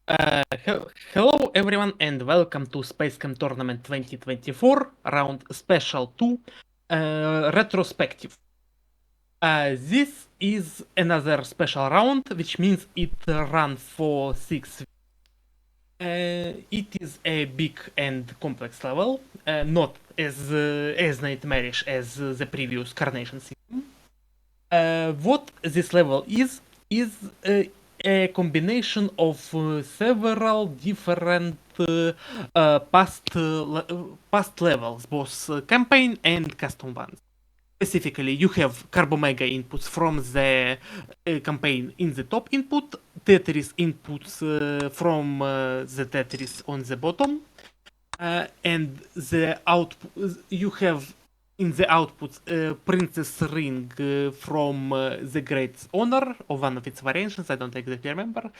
Hello everyone and welcome to SpaceChem Tournament 2024 round special 2 retrospective. This is another special round, which means it runs for 6 weeks. It is a big and complex level, not as nightmarish as the previous Carnation season. What this level is a combination of several different past levels, both campaign and custom ones. Specifically, you have Carbomega inputs from the campaign in the top input, Tetris inputs from the Tetris on the bottom, and the output you have in the output Princess Ring from the Great Honor or one of its variations. I don't exactly remember.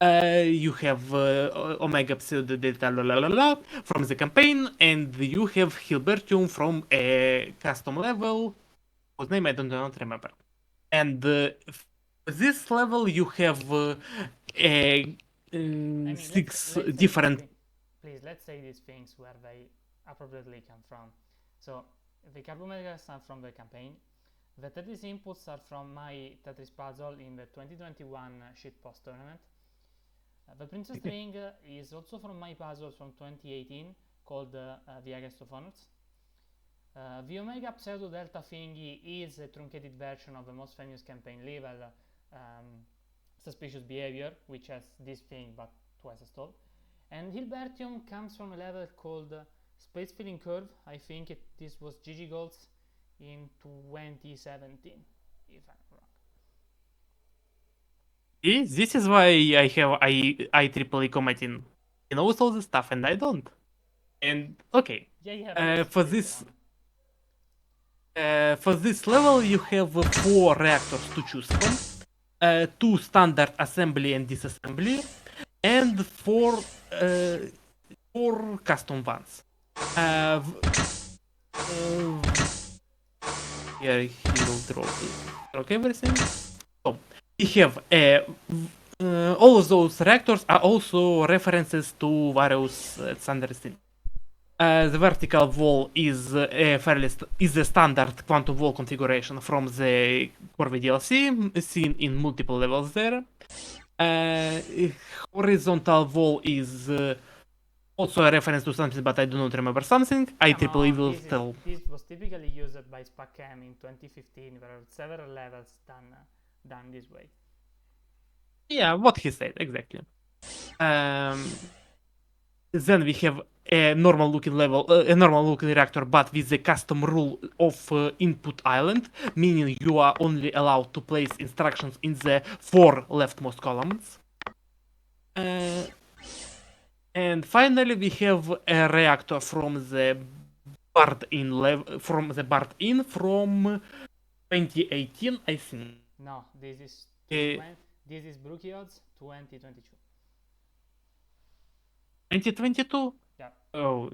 You have Omega Pseudo Data from the campaign, and you have Hilbertium from a custom level whose name I don't remember. And for this level, you have six different. Please, let's say these things where they appropriately come from. So, the Carbomegas are from the campaign. The Tetris inputs are from my Tetris puzzle in the 2021 shitpost tournament. The Princess Ring is also from my puzzle from 2018 called The Arrest of Honors. The Omega Pseudo Delta thingy is a truncated version of the most famous campaign level, Suspicious Behavior, which has this thing but twice as tall. And Hilbertium comes from a level called Space Filling Curve. I think this was GG Golds in 2017, if I'm wrong. This is why I have IEEE committing. He knows all this stuff and I don't. And okay, Yeah, for this level you have 4 reactors to choose from, 2 standard assembly and disassembly, and 4 custom ones. Here he will drop everything. So we have all of those reactors are also references to various standard things. The vertical wall is a standard quantum wall configuration from the Corvi DLC, seen in multiple levels there. Horizontal wall is also a reference to something, but I do not remember something. IEEE will tell. This was typically used by SpaceChem in 2015. There are several levels done this way. Yeah, what he said exactly. Then we have a normal looking reactor, but with the custom rule of input island, meaning you are only allowed to place instructions in the 4 leftmost columns. And finally, we have a reactor from the Bard from 2018, I think. No, this is this is Brookiods 2022. 2022? Yeah. Oh,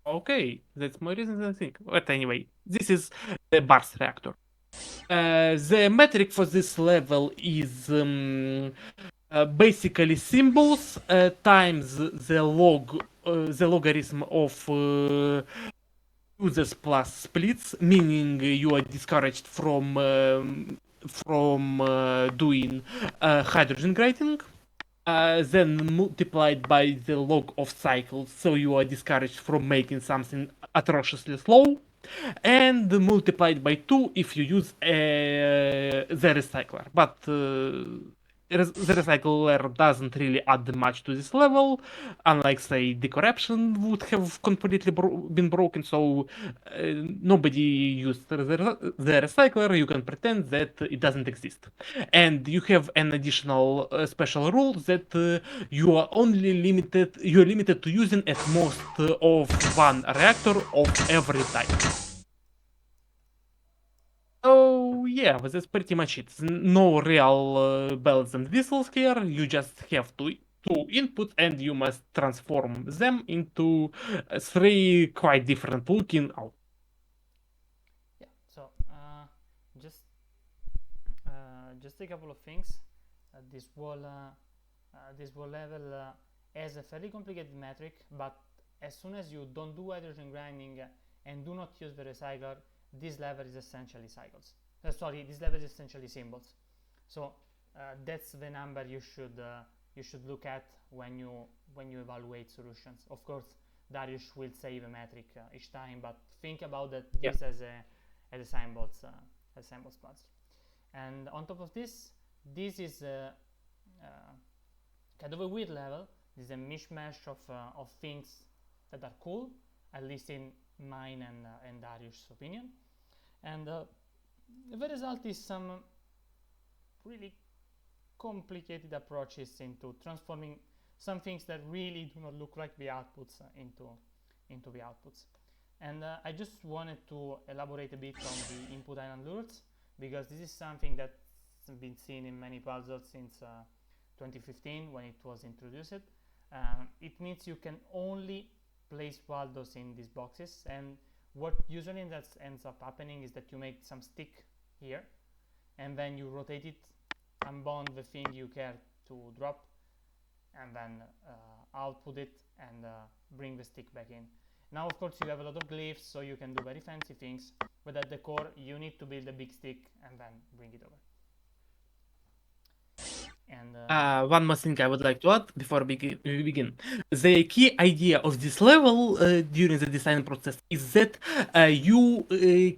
okay, that's more reason than I think. But anyway, this is the Bars reactor. The metric for this level is basically symbols times the logarithm of users plus splits, meaning you are discouraged from doing hydrogen grading. Then multiplied by the log of cycles, so you are discouraged from making something atrociously slow, and multiplied by 2 if you use the recycler. But the recycler doesn't really add much to this level, unlike say decorruption would have completely been broken, so nobody used the recycler. You can pretend that it doesn't exist. And you have an additional special rule that you're limited to using at most of 1 reactor of every type. So yeah, that's pretty much it. No real bells and whistles here. You just have two inputs and you must transform them into 3 quite different looking out. Yeah. So just a couple of things. This wall this wall level has a fairly complicated metric, but as soon as you don't do hydrogen grinding and do not use the recycler, this level is essentially cycles. This level is essentially symbols. So that's the number you should look at when you evaluate solutions. Of course, Darius will say the metric each time, but think about that this as a symbols puzzle. And on top of this is kind of a weird level. This is a mishmash of things that are cool, at least in mine and Darius' opinion. And the result is some really complicated approaches into transforming some things that really do not look like the outputs into the outputs. And I just wanted to elaborate a bit on the input island lures, because this is something that's been seen in many puzzles since 2015 when it was introduced. It means you can only place Waldos in these boxes, and what usually that ends up happening is that you make some stick here, and then you rotate it, unbond the thing you care to drop, and then output it and bring the stick back in. Now of course you have a lot of glyphs, so you can do very fancy things, but at the core you need to build a big stick and then bring it over. And one more thing I would like to add before we begin. The key idea of this level during the design process is that you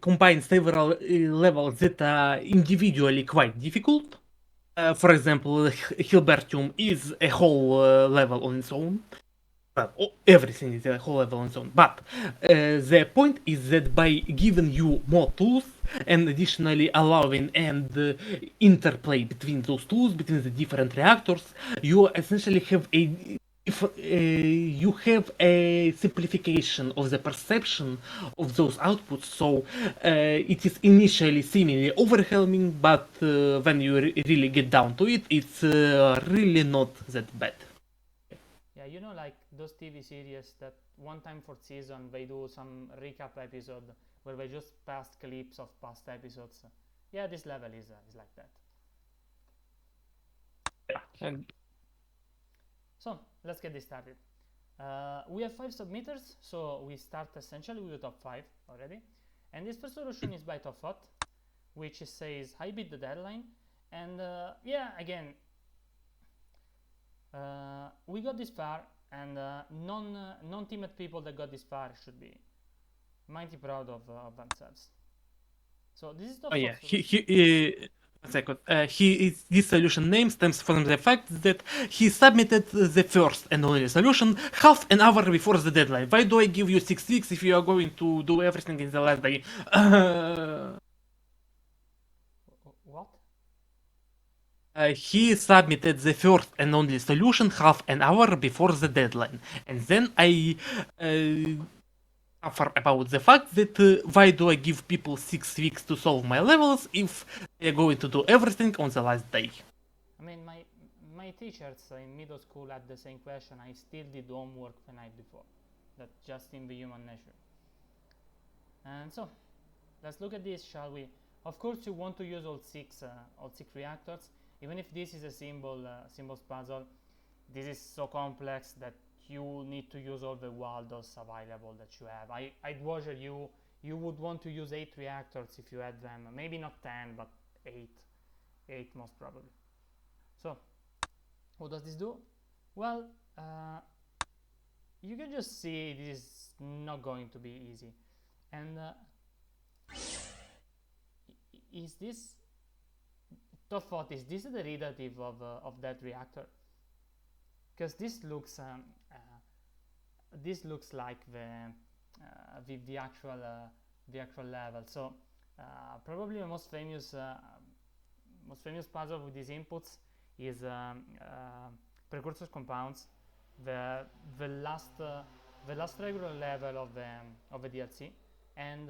combine several levels that are individually quite difficult. For example, Hilbertium is a whole level on its own. Everything is a whole level on its own. But the point is that by giving you more tools and additionally allowing and interplay between those tools, between the different reactors, you essentially have a simplification of the perception of those outputs. So it is initially seemingly overwhelming, but when you really get down to it, it's really not that bad. Yeah, you know, like those TV series that one time for season they do some recap episode where they just pass clips of past episodes. Yeah, this level is like that. Yeah. So let's get this started. We have 5 submitters, so we start essentially with the top 5 already. And this first solution is by Top Hot, which says I beat the deadline. And yeah, again, we got this far, and non-teamed people that got this far should be mighty proud of themselves. So this is Top Hot. Yeah, a second. This solution name stems from the fact that he submitted the first and only solution half an hour before the deadline. Why do I give you 6 weeks if you are going to do everything in the last day? What? He submitted the first and only solution half an hour before the deadline, and then I suffer about the fact that why do I give people 6 weeks to solve my levels if they're going to do everything on the last day? I mean, my teachers in middle school had the same question. I still did homework the night before. That's just in the human nature. And so, let's look at this, shall we? Of course, you want to use all six reactors. Even if this is a symbols puzzle, this is so complex that you need to use all the Waldos available that you have. I'd wager you would want to use 8 reactors if you had them. Maybe not 10, but 8 most probably. So what does this do? Well, you can just see this is not going to be easy. And is this Top Thought, is this the derivative of that reactor? Because this looks like the actual level. So probably the most famous puzzle with these inputs is precursor compounds, the last regular level of the DLC, and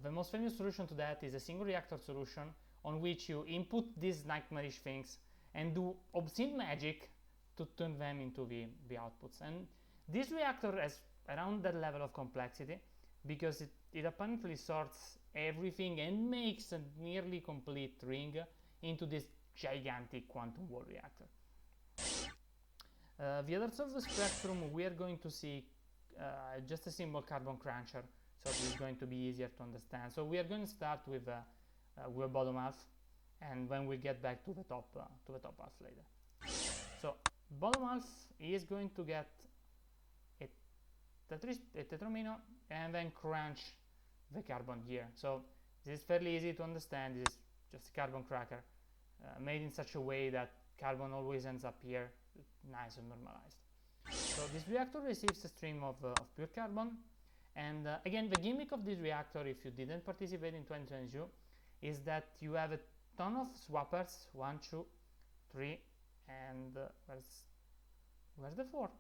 the most famous solution to that is a single reactor solution on which you input these nightmarish things and do obscene magic to turn them into the outputs. And this reactor has around that level of complexity because it apparently sorts everything and makes a nearly complete ring into this gigantic quantum wall reactor. The other side of the spectrum, we are going to see just a simple carbon cruncher, so this is going to be easier to understand. So we are going to start with a bottom half, and when we get back to the top half later. So bottom half is going to get a tetramino and then crunch the carbon here. So this is fairly easy to understand. This is just a carbon cracker made in such a way that carbon always ends up here, nice and normalized. So this reactor receives a stream of pure carbon, and again, the gimmick of this reactor, if you didn't participate in 2022, is that you have a ton of swappers, 1, 2, 3, and where's the fourth?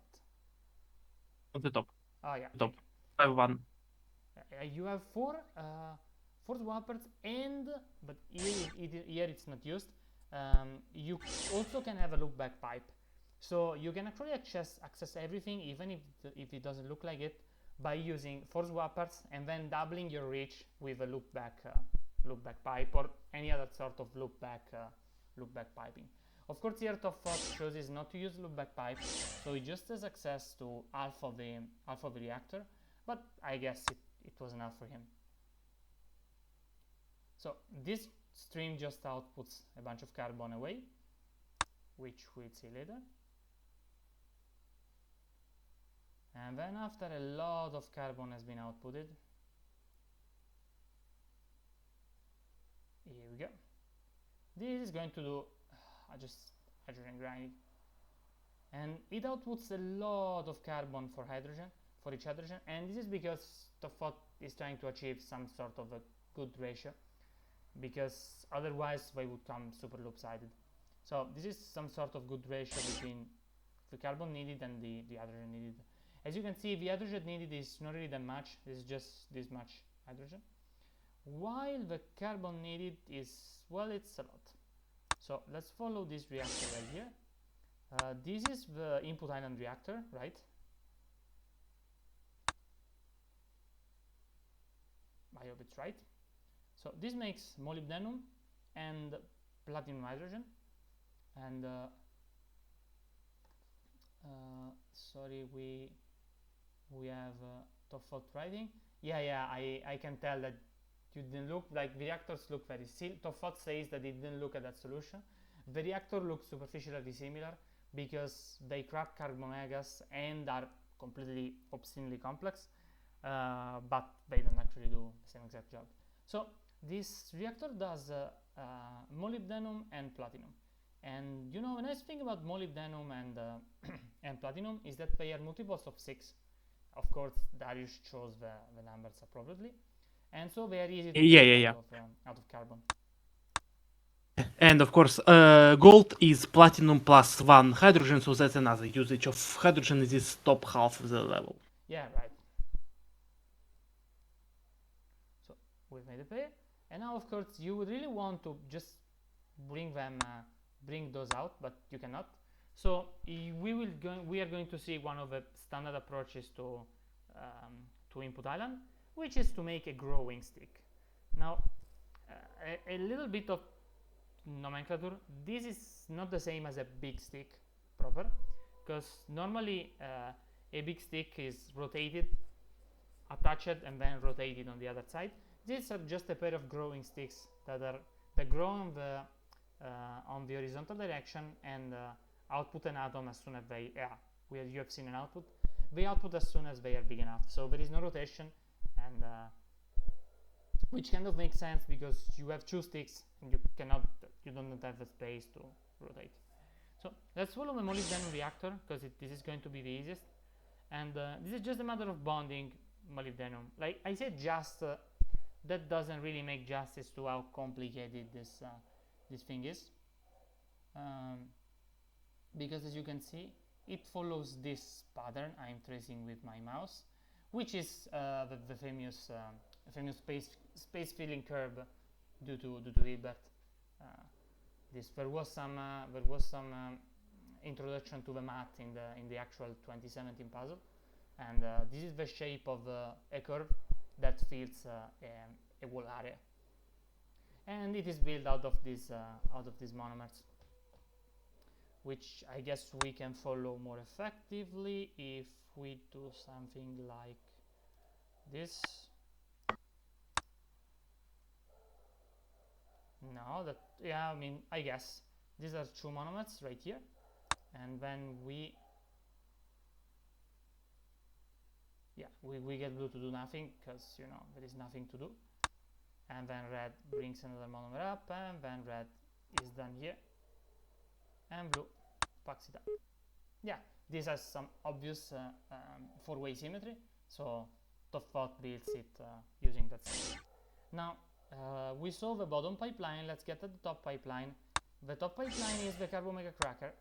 On the top. Oh yeah, Top. I have one. you have four swappers, and but here it's not used. You also can have a loop back pipe, so you can actually access everything, even if it doesn't look like it, by using 4 swappers and then doubling your reach with a loop back pipe or any other sort of loop back piping. Of course, here TopFot chooses not to use loop back pipe, so it just has access to half of the reactor, but I guess it was enough for him. So this stream just outputs a bunch of carbon away, which we'll see later. And then after a lot of carbon has been outputted, here we go. This is going to do just hydrogen grinding, and it outputs a lot of carbon for each hydrogen, and this is because TopFot is trying to achieve some sort of a good ratio, because otherwise they would come super loop-sided. So this is some sort of good ratio between the carbon needed and the hydrogen needed. As you can see, the hydrogen needed is not really that much, it's just this much hydrogen, while the carbon needed is, well, it's a lot. So let's follow this reactor right here. This is the input island reactor, right? I hope it's right. So this makes molybdenum and platinum hydrogen, and sorry, we have TopFot writing. Yeah, I can tell that you didn't look, like, the reactors look very still. TopFot says that it didn't look at that solution. The reactor looks superficially similar because they crack carbon megas and are completely obscenely complex, but they don't actually do the same exact job. So this reactor does molybdenum and platinum, and you know, a nice thing about molybdenum and and platinum is that they are multiples of 6. Of course, Darius chose the numbers appropriately, and so they are easy to get out of carbon. And of course, gold is platinum plus 1 hydrogen, so that's another usage of hydrogen in this top half of the level. Yeah, right. So we've made a pair, and now of course you would really want to just bring those out, but you cannot. So we are going to see one of the standard approaches to input island, which is to make a growing stick. Now, a little bit of nomenclature. This is not the same as a big stick proper, because normally a big stick is rotated, attached, and then rotated on the other side. These are just a pair of growing sticks that grow on the horizontal direction and output an atom as soon as they you have seen an output. They output as soon as they are big enough. So there is no rotation, and which kind of makes sense because you have 2 sticks and you don't have the space to rotate. So let's follow the molybdenum reactor because this is going to be the easiest, and this is just a matter of bonding molybdenum. Like I said, just that doesn't really make justice to how complicated this thing is, because as you can see, it follows this pattern I'm tracing with my mouse, which is the famous space filling curve due to Hilbert. There was some introduction to the math in the actual 2017 puzzle, and this is the shape of a curve that fills a whole area, and it is built out of these monomers. which I guess we can follow more effectively if we do something like this. No, that, yeah, I mean, I guess these are two monomers right here, and when we, yeah, we get blue to do nothing because, you know, there is nothing to do, and then red brings another monomer up, and then red is done here, and blue packs it up. Yeah, this has some obvious four-way symmetry, so Toffot builds it using that system. Now, we solve the bottom pipeline. Let's get at the top pipeline. The top pipeline is the Carbomega cracker,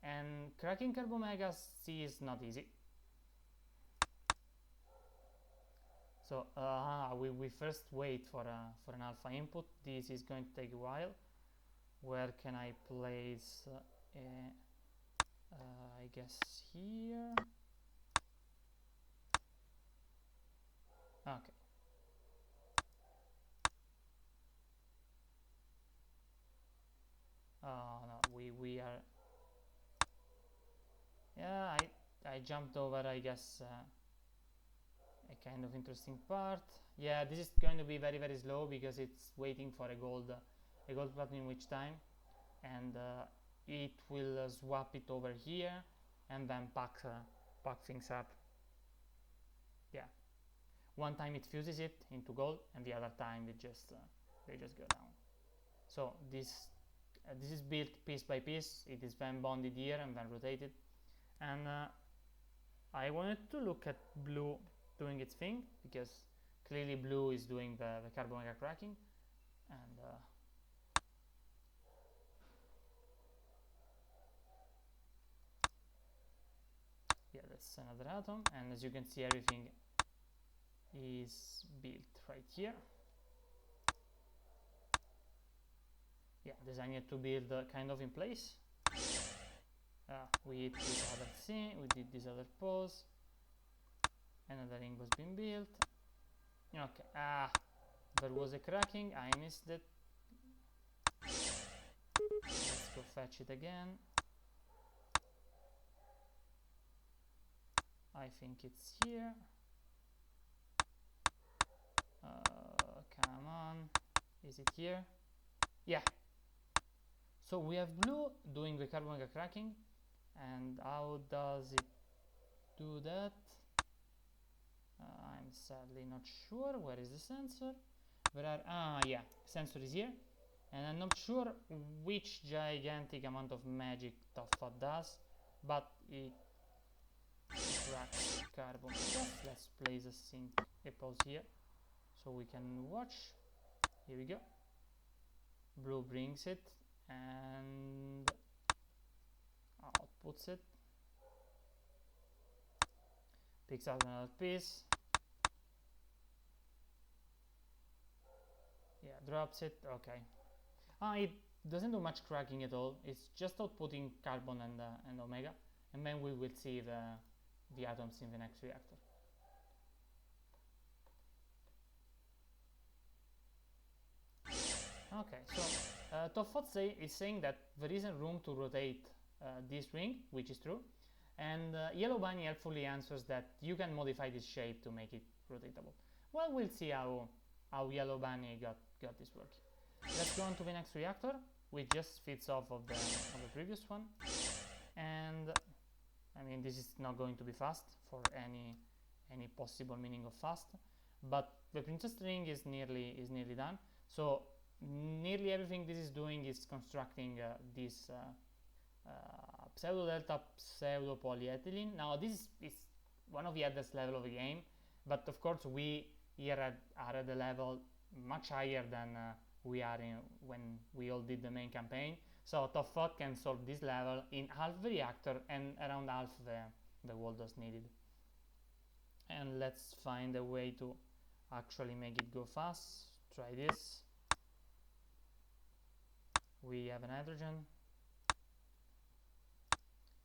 and cracking Carbomega C is not easy. So we first wait for an alpha input. This is going to take a while. Where can I place I guess here. Okay. No, we are. Yeah, I jumped over, I guess, a kind of interesting part. Yeah, this is going to be very slow because it's waiting for a gold platinum each time, and it will swap it over here and then pack things up. Yeah, one time it fuses it into gold, and the other time they just go down. So this is built piece by piece. It is then bonded here and then rotated, and I wanted to look at blue doing its thing because clearly blue is doing the Carbomega cracking, and yeah, that's another atom, and as you can see, everything is built right here. Yeah, designed to build kind of in place. We did this other thing, we did this other pose, another ring was being built. Okay, there was a cracking, I missed it. Let's go fetch it again. I think it's here. Come on, is it here? Yeah. So we have blue doing the Carbomega cracking, and how does it do that? I'm sadly not sure. Where is the sensor? There are, yeah, sensor is here, and I'm not sure which gigantic amount of magic Toffot does, but it cracks Carbomega. Let's place a pause here so we can watch. Here we go. Blue brings it and outputs it, picks out another piece, yeah, drops it. Okay, it doesn't do much cracking at all. It's just outputting carbon and omega, and then we will see the atoms in the next reactor. Okay, so Toffot is saying that there isn't room to rotate this ring, which is true, and Yellow Bunny helpfully answers that you can modify this shape to make it rotatable. Well, we'll see how Yellow Bunny got this working. Let's go on to the next reactor, which just fits off of the previous one, and I mean, this is not going to be fast for any possible meaning of fast, but the princess ring is nearly done. So nearly everything this is doing is constructing this pseudo delta pseudo polyethylene. Now this is one of the hardest level of the game, but of course we here are at a level much higher than we are when we all did the main campaign. So Toffot can solve this level in half the reactor and around half the walders needed. And let's find a way to actually make it go fast. Try this. We have a nitrogen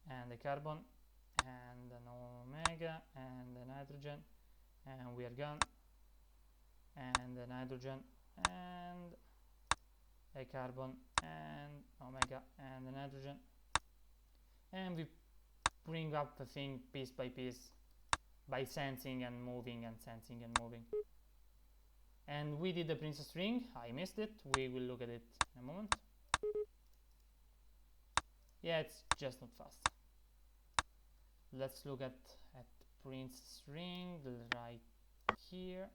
and a carbon and an omega and a nitrogen, and we are gone, and a nitrogen and a carbon and omega and a nitrogen, and we bring up the thing piece by piece by sensing and moving and sensing and moving. And we did the princess ring. I missed it. We will look at it in a moment. Yeah, it's just not fast. Let's look at princess ring right here,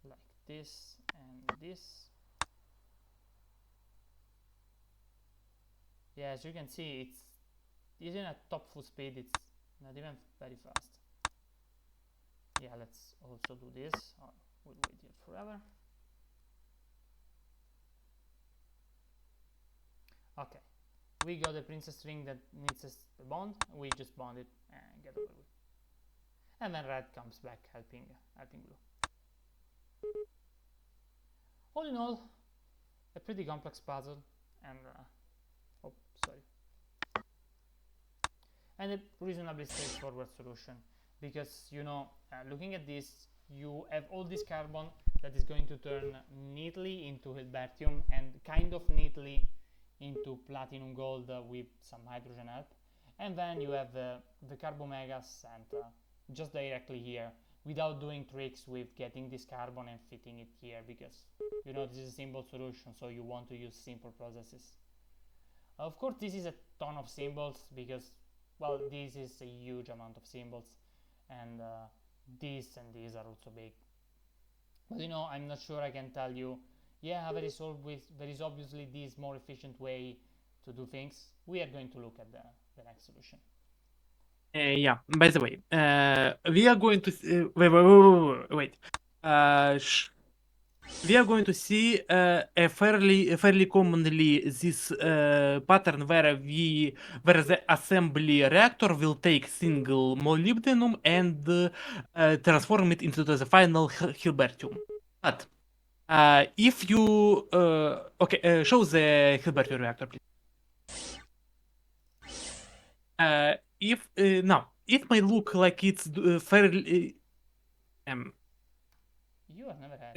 like this and this. Yeah, as you can see, it's even at top full speed, it's not even very fast. Yeah, let's also do this. Oh, we'll wait here forever. Okay, we got a princess ring that needs a bond. We just bond it and get over with. And then red comes back helping blue. All in all, a pretty complex puzzle, and and a reasonably straightforward solution, because looking at this, you have all this carbon that is going to turn neatly into Hilbertium and kind of neatly into platinum gold with some hydrogen help, and then you have the carbomegas and just directly here, without doing tricks with getting this carbon and fitting it here, because this is a simple solution, so you want to use simple processes. Of course, this is a ton of symbols, because well, this is a huge amount of symbols, and these and these are also big. But I'm not sure I can tell you, yeah, there is obviously this more efficient way to do things. We are going to look at the next solution. Yeah, by the way, we are going to wait. We are going to see a fairly commonly this pattern where the assembly reactor will take single molybdenum and transform it into the final Hilbertium. But if you show the Hilbertium reactor, please. If now it may look like it's fairly You have never had.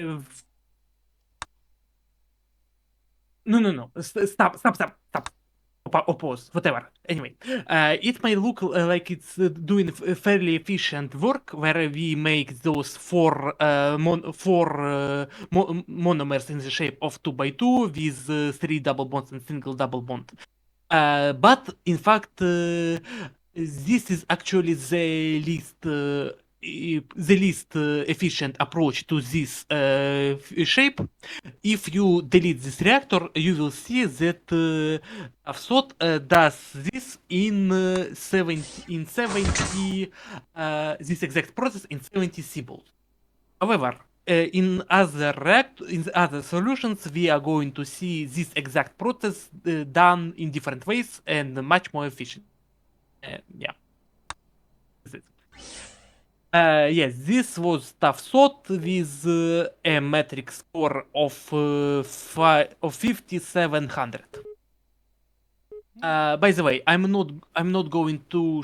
No. Stop. Or pause, whatever. Anyway, it may look like it's doing fairly efficient work where we make those four monomers in the shape of 2x2 with 3 double bonds and single double bond. But in fact, this is actually the least efficient approach to this shape. If you delete this reactor, you will see that Avsot does this in 70 this exact process in 70 symbols. However, in other solutions, we are going to see this exact process done in different ways and much more efficient. Yeah. Yes, this was tough thought with a metric score of 5700. By the way, I'm not going to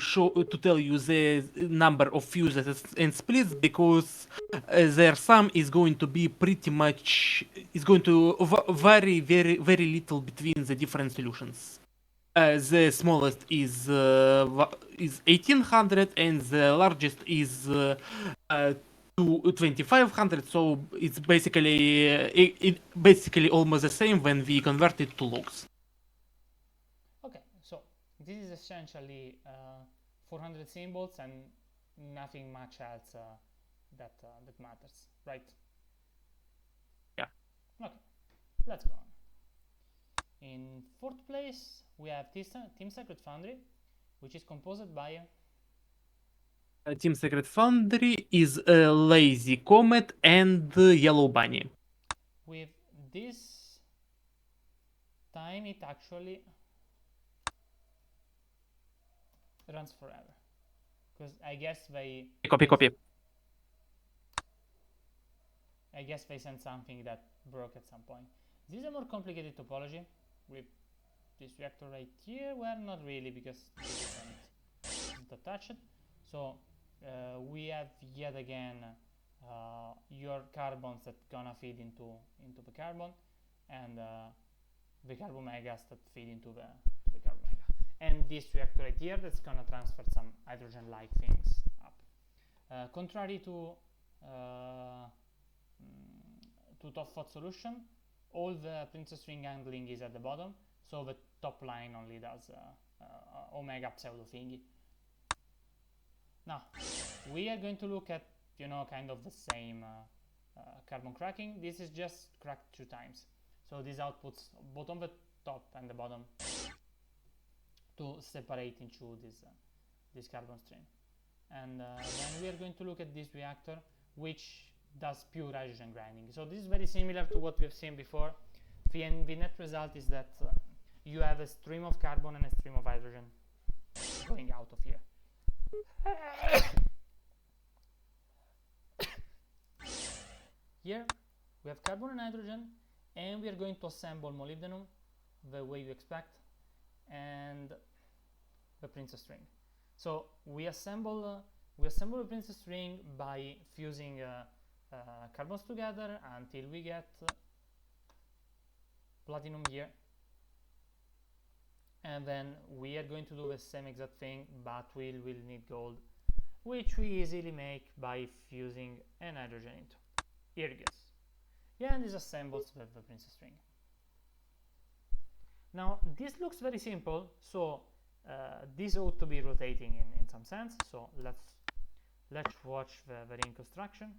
tell you the number of fuses and splits, because their sum is going to be vary very little between the different solutions. The smallest is 1800 and the largest is 2500. So it's basically almost the same when we convert it to logs. Okay, so this is essentially 400 symbols and nothing much else that matters, right? Yeah. Okay, let's go on. In fourth place, we have Team Secret Foundry, which is composed by Team Secret Foundry is Lazy Comet and Yellow Bunny. With this time, it actually runs forever, because I guess they Copy. I guess they sent something that broke at some point. This is a more complicated topology with this reactor right here. Well, not really, because this isn't attached. So we have yet again your carbons that gonna feed into the carbon, and the carbomegas that feed into the carbomega. and this reactor right here that's gonna transfer some hydrogen-like things up. Contrary to top FOD solution, all the princess ring handling is at the bottom, so the top line only does omega pseudo thingy. Now we are going to look at, you know, kind of the same carbon cracking. This is just cracked 2 times, so these outputs both on the top and the bottom to separate into this carbon stream. And then we are going to look at this reactor, which does pure hydrogen grinding. So this is very similar to what we have seen before. The net result is that you have a stream of carbon and a stream of hydrogen going out of here. Here we have carbon and hydrogen, and we are going to assemble molybdenum the way you expect, and the princess ring. So we assemble the princess ring by fusing carbons together until we get platinum here, and then we are going to do the same exact thing, but we will need gold, which we easily make by fusing an hydrogen into. Here it goes. Yeah, and this assembles the princess ring. Now this looks very simple, so this ought to be rotating in some sense. So let's watch the ring construction.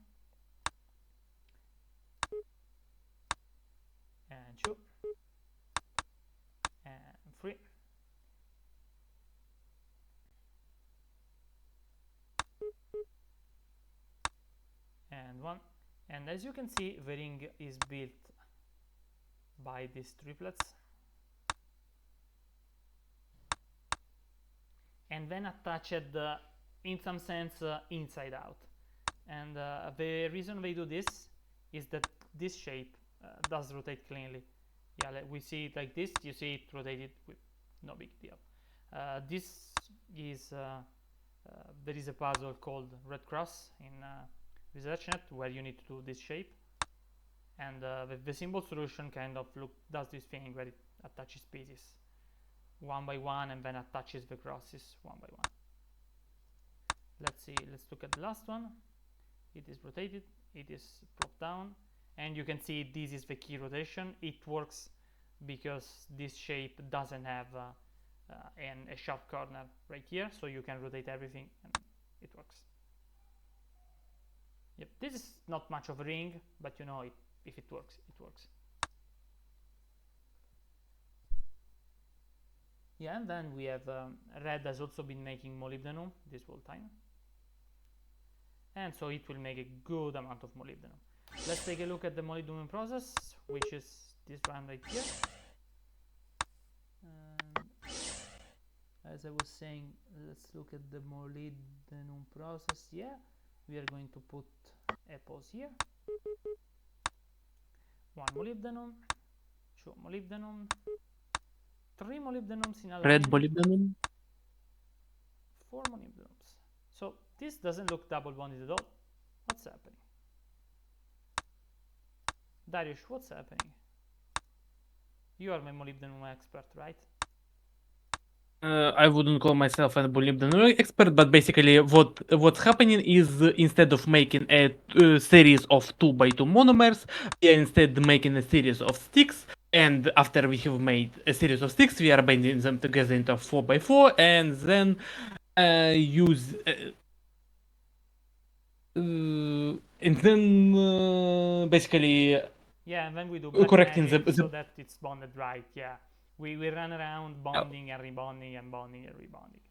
And 2 and 3 and 1. And as you can see, the ring is built by these triplets and then attached in some sense inside out. And the reason they do this is that this shape does rotate cleanly. Yeah, like we see it like this, you see it rotated with no big deal. This is there is a puzzle called Red Cross in ResearchNet where you need to do this shape, and the simple solution kind of does this thing where it attaches pieces one by one and then attaches the crosses one by one. Let's look at the last one. It is rotated, it is propped down, and you can see this is the key rotation. It works because this shape doesn't have a sharp corner right here, so you can rotate everything and it works. Yep, this is not much of a ring, but you know, if it works, it works. Yeah, and then we have red has also been making molybdenum this whole time, and so it will make a good amount of molybdenum. Let's take a look at the molybdenum process, which is this one right here. As I was saying, let's look at the molybdenum process. Yeah, we are going to put a pause here. 1 molybdenum, 2 molybdenum, 3 molybdenums in a line, Red molybdenum. 4 molybdenums. So this doesn't look double bonded at all. What's happening? Darius, what's happening? You are my molybdenum expert, right? I wouldn't call myself a molybdenum expert, but basically what's happening is instead of making a series of 2x2 monomers, we are instead making a series of sticks, and after we have made a series of sticks, we are binding them together into 4x4, and then basically yeah, and then we do black correcting magic the so that it's bonded right. Yeah, we run around bonding and rebonding and bonding and rebonding.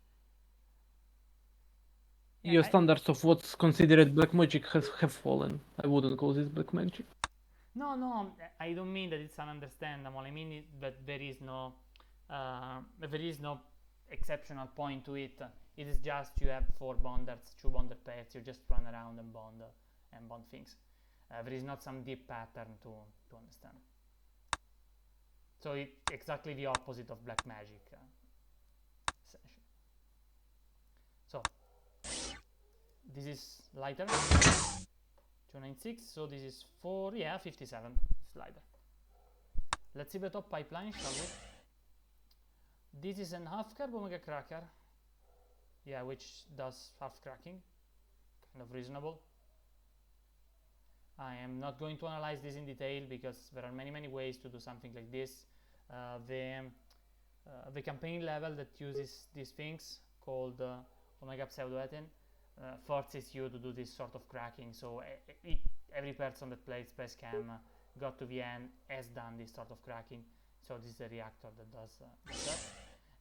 Yeah, your standards of what's considered black magic have fallen. I wouldn't call this black magic. No, I don't mean that it's ununderstandable. I mean that there is no exceptional point to it. It is just you have 4 bonders, 2 bonded pairs. You just run around and bond things. There is not some deep pattern to understand. So it's exactly the opposite of black magic, essentially. So this is lighter, 296. So this is 57 slider. Let's see the top pipeline, shall we? This is an half carb omega cracker, yeah, which does half cracking, kind of reasonable. I am not going to analyze this in detail because there are many ways to do something like this. The campaign level that uses these things called omega pseudoethane forces you to do this sort of cracking. So every person that played SpaceChem got to the end has done this sort of cracking. So this is the reactor that does that.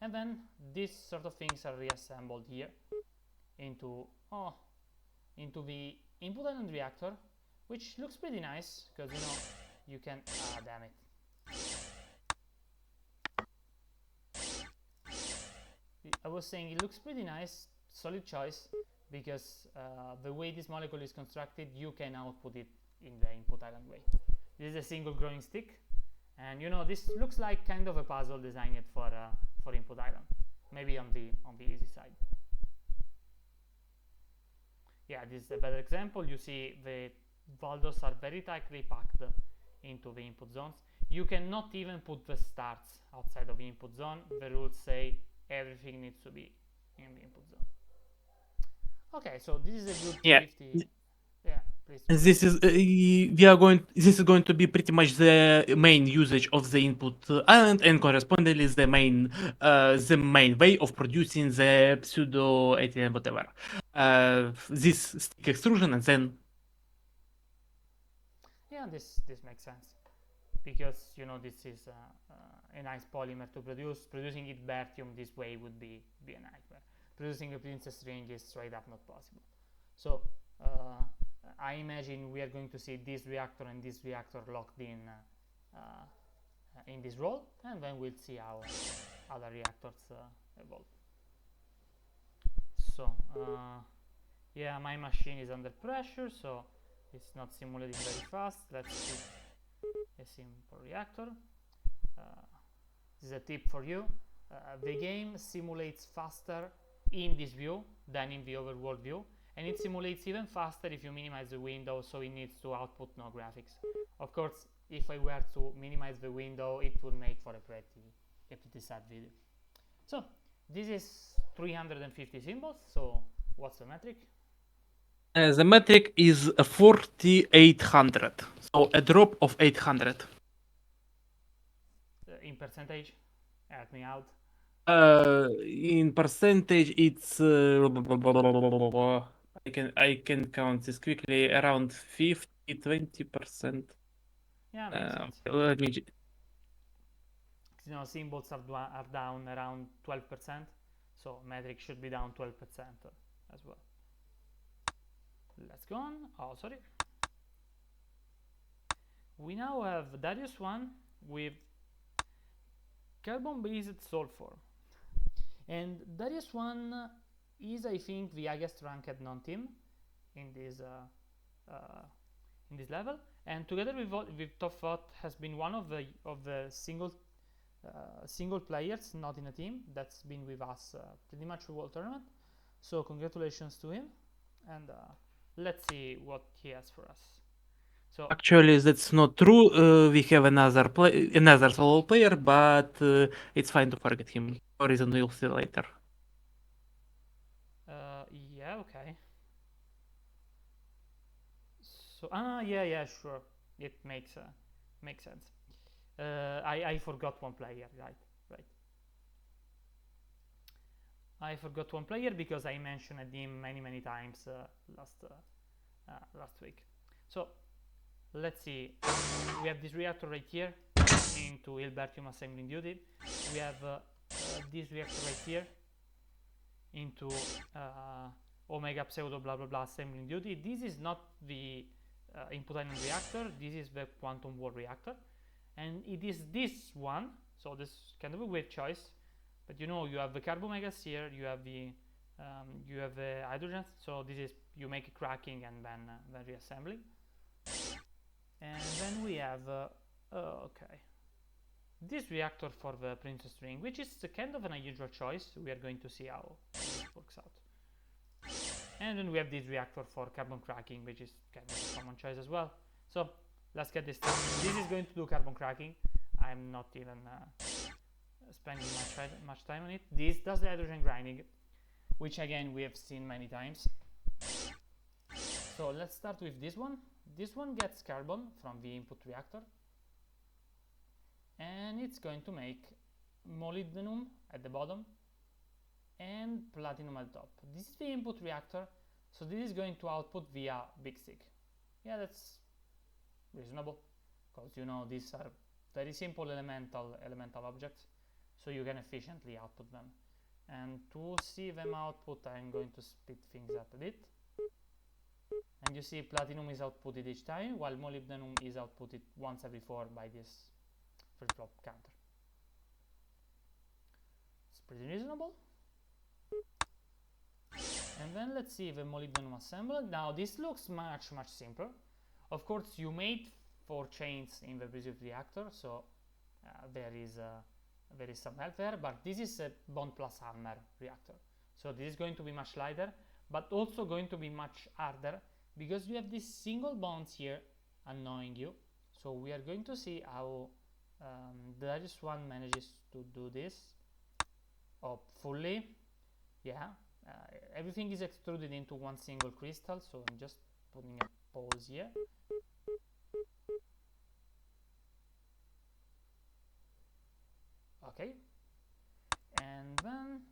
And then these sort of things are reassembled here into the input island reactor, which looks pretty nice because you can damn it. I was saying it looks pretty nice, solid choice, because the way this molecule is constructed, you can output it in the input island way. This is a single growing stick, and this looks like kind of a puzzle designed for input island, maybe on the easy side. Yeah, this is a better example. You see the Valdos are very tightly packed into the input zones. You cannot even put the starts outside of the input zone. The rules say everything needs to be in the input zone. Okay, so this is a good 50. Yeah, please. This is going to be pretty much the main usage of the input island, and correspondingly the main way of producing the pseudo ethylene whatever. This stick extrusion, and then yeah, this makes sense because this is a nice polymer to produce. Producing it Bertium this way would be a nightmare. Producing a princess ring is straight up not possible. So I imagine we are going to see this reactor and this reactor locked in this roll, and then we'll see how other reactors evolve. So yeah, my machine is under pressure, so it's not simulating very fast. Let's do a simple reactor. This is a tip for you. The game simulates faster in this view than in the overworld view, and it simulates even faster if you minimize the window, so it needs to output no graphics. Of course, if I were to minimize the window, it would make for a pretty sad video. So this is 350 symbols. So what's the metric? The metric is 4,800, so a drop of 800. In percentage, help me out. In percentage, it's I can count this quickly. Around 20%. Yeah, makes sense. Let me. Symbols are down around 12%, so metric should be down 12% as well. Let's go on. Oh, sorry. We now have Darius 1 with carbon-based sulfur, and Darius 1 is, I think, the highest ranked non-team in this level, and together with Top Thought has been one of the single players not in a team that's been with us pretty much the whole tournament. So congratulations to him, and let's see what he has for us. So actually, that's not true. We have another solo player, but it's fine to forget him. For reason we'll see later. Yeah, okay. So yeah, sure. It makes sense. I forgot one player, right. I forgot one player because I mentioned him many times last week. So let's see. We have this reactor right here into Hilbertium assembling duty. We have this reactor right here into omega pseudo blah blah blah assembling duty. This is not the input island reactor. This is the quantum wall reactor, and it is this one. So this is kind of a weird choice, but you have the carbomegas here. You have the hydrogens. So this is, you make a cracking and then reassembling. And then we have okay, this reactor for the princess ring, which is kind of an unusual choice. We are going to see how it works out. And then we have this reactor for carbon cracking, which is kind of a common choice as well. So let's get this started. This is going to do carbon cracking. I'm not even spending much time on it. This does the hydrogen grinding, which again we have seen many times. So let's start with this one. This one gets carbon from the input reactor, and it's going to make molybdenum at the bottom and platinum at the top. This is the input reactor, so this is going to output via big stick. Yeah, that's reasonable, because you know these are very simple elemental objects, so you can efficiently output them. And to see them output, I'm going to speed things up a bit. And you see platinum is outputted each time, while molybdenum is outputted once every 4 by this flip-flop counter. It's pretty reasonable. And then let's see the molybdenum assembled. Now this looks much simpler. Of course, you made 4 chains in the previous reactor, so there is some help there, but this is a bond plus hammer reactor. So this is going to be much lighter, but also going to be much harder, because you have these single bonds here annoying you. So we are going to see how the Darius one manages to do this. Hopefully, yeah, everything is extruded into one single crystal, so I'm just putting a pause here. Okay, and then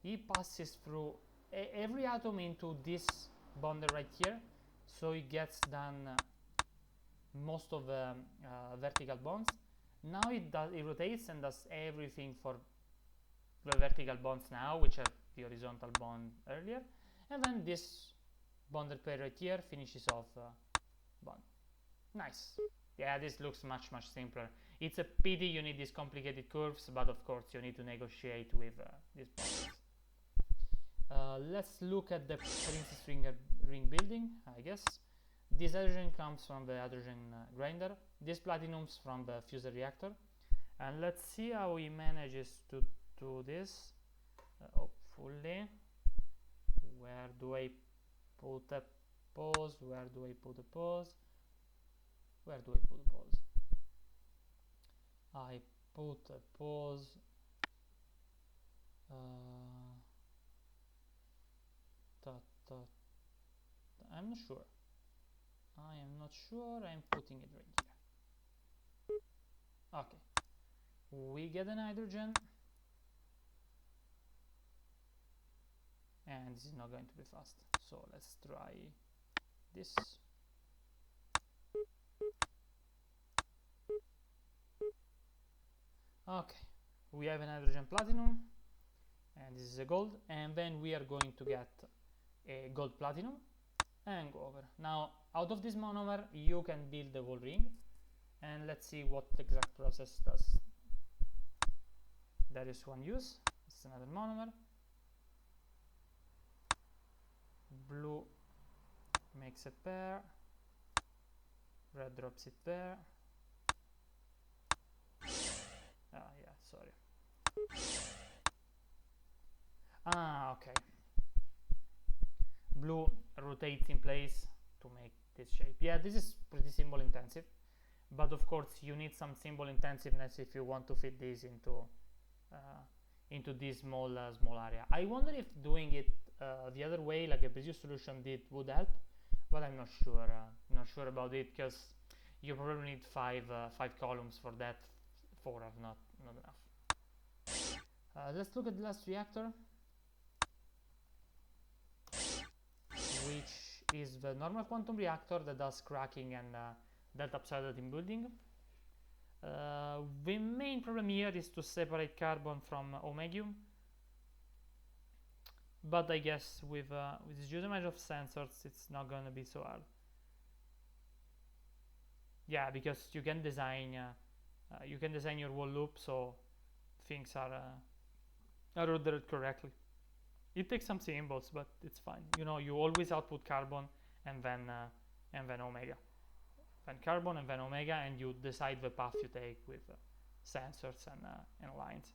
he passes through every atom into this bonder right here, so it gets done most of the vertical bonds. Now it rotates and does everything for the vertical bonds now, which are the horizontal bond earlier, and then this bonded pair right here finishes off bond. Nice. Yeah, this looks much simpler. It's a pity you need these complicated curves, but of course you need to negotiate with these bonds. Let's look at the Princess ring building, I guess. This hydrogen comes from the hydrogen grinder. This platinum's from the fuser reactor. And let's see how he manages to do this. Hopefully. Where do I put a pause? Where do I put a pause? Where do I put a pause? I put a pause. I'm not sure. I am not sure. I'm putting it right here. Okay. We get a nitrogen. And this is not going to be fast. So let's try this. Okay. We have a hydrogen platinum. And this is a gold. And then we are going to get a gold platinum and go over. Now out of this monomer you can build the whole ring, and let's see what exact process does Darius one use. It's another monomer. Blue makes a pair, red drops it there. Yeah, sorry. Okay. Blue rotates in place to make this shape. Yeah, this is pretty symbol intensive, but of course you need some symbol intensiveness if you want to fit this into this small area. I wonder if doing it the other way, like a previous solution did, would help, but I'm not sure. Not sure about it, because you probably need five columns for that. 4 are not enough. Let's look at the last reactor, which is the normal quantum reactor that does cracking and delta absorption building. The main problem here is to separate carbon from omegium, but I guess with this huge amount of sensors it's not going to be so hard. Yeah, because you can design your whole loop so things are ordered correctly. It takes some symbols, but it's fine. You know, you always output carbon and then omega. Then carbon and then omega, and you decide the path you take with sensors and lines.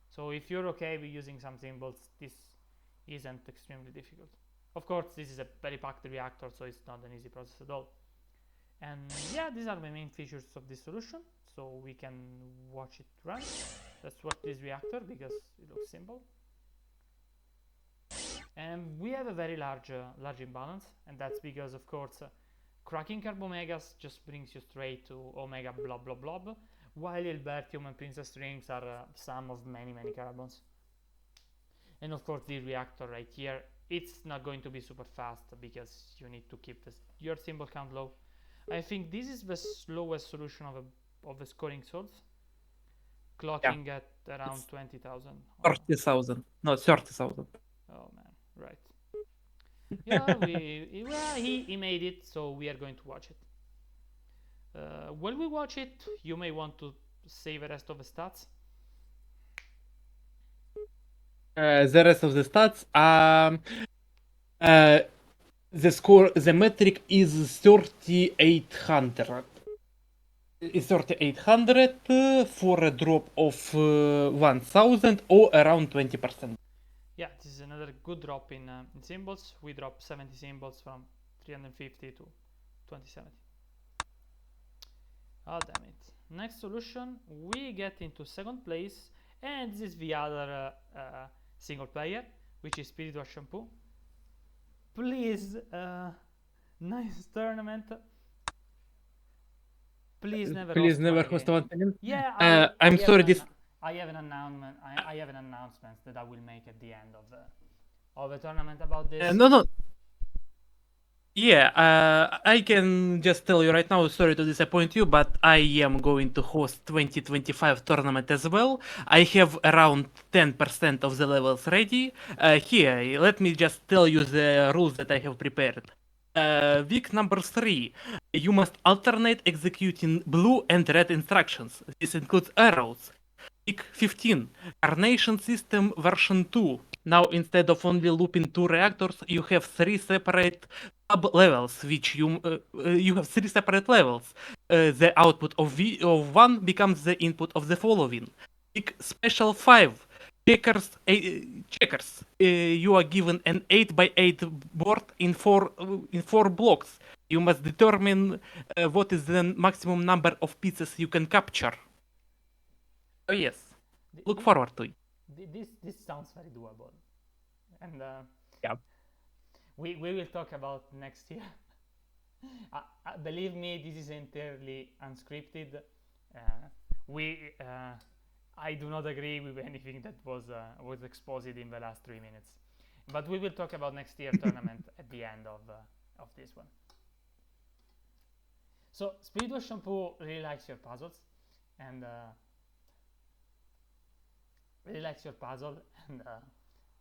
So if you're okay with using some symbols, this isn't extremely difficult. Of course, this is a very packed reactor, so it's not an easy process at all. And yeah, these are the main features of this solution. So we can watch it run. let's watch this reactor because it looks simple. And we have a very large imbalance, and that's because, of course, cracking carbomegas just brings you straight to omega blob blob blob, while Hilbertium and princess rings are some of many carbons. And of course, this reactor right here, it's not going to be super fast because you need to keep your symbol count low. I think this is the slowest solution of a scoring source, clocking at around It's 20,000. 30,000. No, 30,000. Oh man, right. Yeah, he made it, so we are going to watch it. While we watch it, you may want to say the rest of the stats. The rest of the stats, the score, the metric is 3,800. Is 3,800 for a drop of 1,000 or around 20%. Yeah, this is another good drop in symbols. We dropped 70 symbols from 350 to 2070. Oh damn it. Next solution, we get into second place, and this is the other single player, which is Spiritual Shampoo. Please, nice tournament. Please never Please host never one host again. one again. Yeah, I'm sorry. I have an announcement. I have an announcement that I will make at the end of the tournament about this. No. Yeah, I can just tell you right now, sorry to disappoint you, but I am going to host 2025 tournament as well. I have around 10% of the levels ready. Here, let me just tell you the rules that I have prepared. Week number 3, you must alternate executing blue and red instructions. This includes arrows. Week 15, Carnation System version 2. Now, instead of only looping 2 reactors, you have 3 separate levels, which you have 3 separate levels. The output of one becomes the input of the following. Week Special 5, checkers. You are given an 8x8 board in four blocks. You must determine what is the maximum number of pieces you can capture. Oh yes, look forward to it. This sounds very doable, and Yeah. we will talk about next year. Believe me, this is entirely unscripted. I do not agree with anything that was exposed in the last 3 minutes, but we will talk about next year tournament at the end of this one. So Spiritual Shampoo really likes your puzzles, and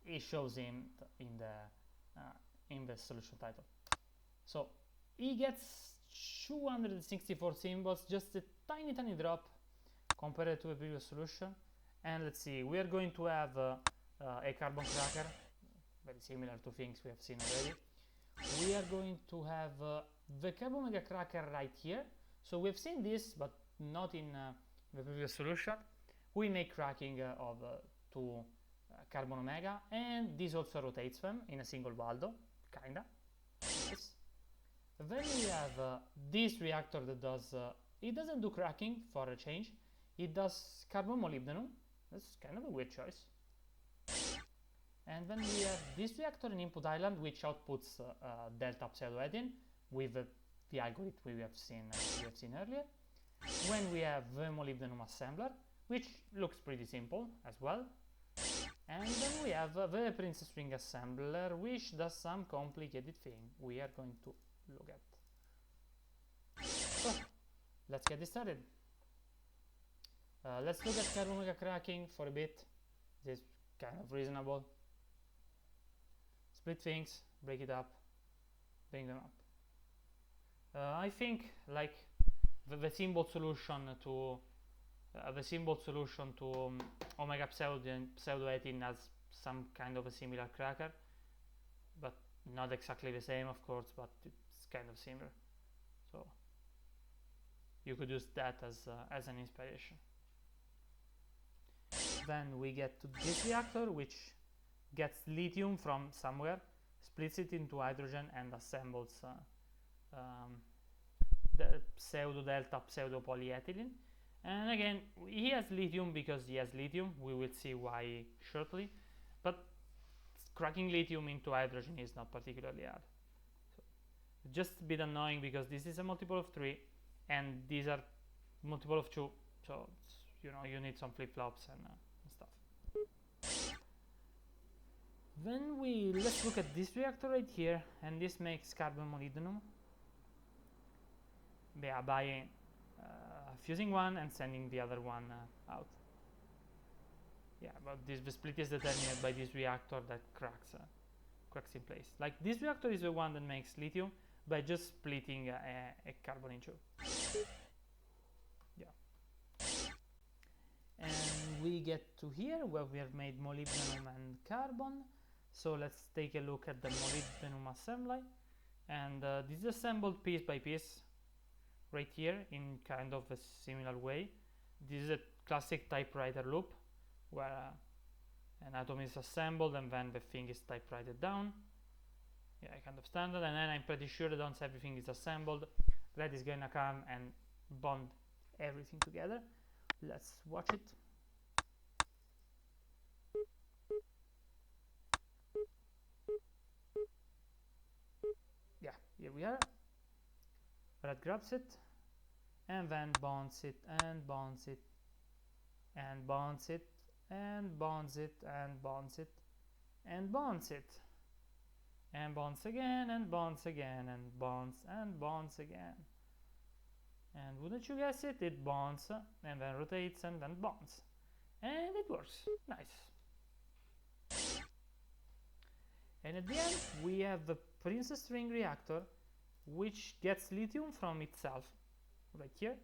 it shows in the solution title. So he gets 264 symbols, just a tiny drop compared to the previous solution. And let's see, we are going to have a carbon cracker, very similar to things we have seen already. We are going to have the carbon mega cracker right here. So we've seen this, but not in the previous solution. We make cracking of 2 carbon omega, and this also rotates them in a single Waldo, kinda. Yes. Then we have this reactor that does, it doesn't do cracking for a change, it does carbon molybdenum. That's kind of a weird choice. And then we have this reactor in input island, which outputs delta pseudoethene with the algorithm we have seen earlier. When we have the molybdenum assembler, which looks pretty simple as well. And then we have the princess ring assembler, which does some complicated thing we are going to look at. So, let's get this started. Let's look at carbon mega cracking for a bit. This is kind of reasonable. Split things, break it up, bring them up. I think like the symbol solution to omega pseudoethene has some kind of a similar cracker, but not exactly the same, of course, but it's kind of similar. So you could use that as an inspiration. Then we get to this reactor, which gets lithium from somewhere, splits it into hydrogen, and assembles the pseudo delta pseudo polyethylene. And again, he has lithium because he has lithium. We will see why shortly. But cracking lithium into hydrogen is not particularly hard. So just a bit annoying because this is a multiple of 3 and these are multiple of 2. So you need some flip-flops and stuff. Then let's look at this reactor right here, and this makes carbon molybdenum. By fusing one and sending the other one out. Yeah, but the split is determined by this reactor that cracks in place. Like this reactor is the one that makes lithium by just splitting a carbon in 2. Yeah. And we get to here where we have made molybdenum and carbon. So let's take a look at the molybdenum assembly. And this is assembled piece by piece right here in kind of a similar way. This is a classic typewriter loop where an atom is assembled and then the thing is typewritten down. Yeah, kind of standard. And then I'm pretty sure that once everything is assembled, Red is gonna come and bond everything together. Let's watch it. Yeah, here we are. Red grabs it and then bonds it and bonds it and bonds it and bonds it and bonds it and bonds it and bonds again and bonds again and bonds and bonds again. And wouldn't you guess it, it bonds and then rotates and then bonds. And it works. Nice. And at the end, we have the Princess ring reactor, which gets lithium from itself, right here.